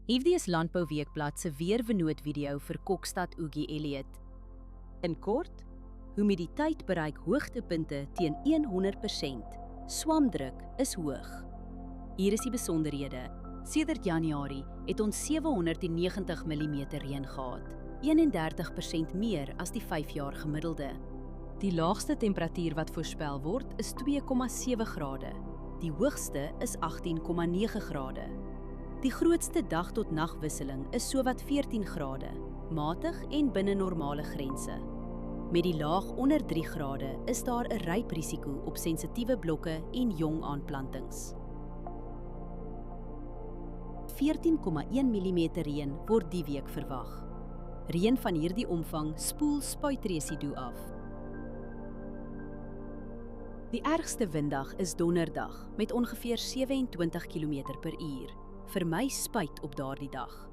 Hierdie is Landbouweekblad se weervernoot-video vir Kokstad Oogie Elliot. In kort, humiditeit bereik hoogtepunte teen 100%. Swamdruk is hoog. Hier is die besonderhede. Sedert Januarie het ons 790 mm reën gehad, 31% meer as die 5-jaar gemiddelde. Die laagste temperatuur wat voorspel word is 2,7 grade. Die hoogste is 18,9 grade. Die grootste dag tot nagwisseling is sowat 14 grade, matig en binne normale grense. Met die laag onder 3 grade is daar 'n ryprisiko op sensitiewe blokke en jong aanplantings. 14,1 mm reën word die week verwag. Reën van hierdie omvang spoel spuitresidu af. Die ergste winddag is donderdag met ongeveer 27 km/h. Vermy spuit op daardie dag.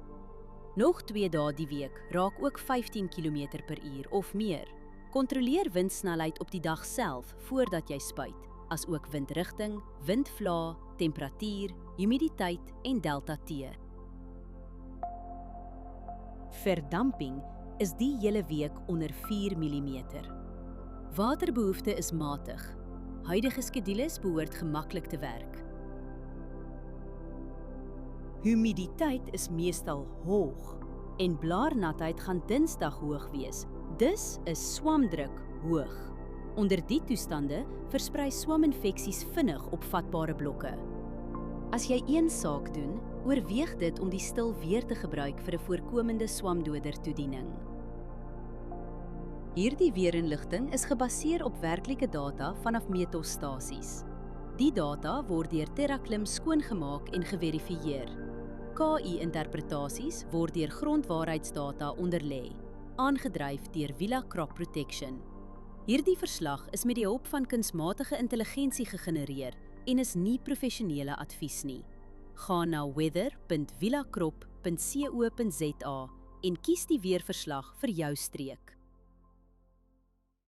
Nog 2 dae die week raak ook 15 km/h of meer. Kontroleer windsnelheid op die dag self voordat jy spuit, asook windrigting, windvlae, temperatuur, humiditeit en delta T. Verdamping is die hele week onder 4 mm. Waterbehoefte is matig. Huidige skedules behoort gemaklik te werk. Humiditeit is meestal hoog en blaarnatheid gaan Dinsdag hoog wees. Dus is swamdruk hoog. Onder die toestande versprei swaminfeksies vinnig op vatbare blokke. As jy een saak doen, oorweeg dit om die stil weer te gebruik vir 'n voorkomende swamdoder toediening. Hierdie weerinligting is gebaseer op werklike data vanaf meetstasies. Die data word deur TerraClim skoongemaak en geverifieer. KI-interpretasies word deur grondwaarheidsdata onderlê, aangedryf deur Villa Crop Protection. Hierdie verslag is met die hulp van kunsmatige intelligensie gegenereer en is nie professionele advies nie. Gaan na weather.villacrop.co.za en kies die weerverslag vir jou streek.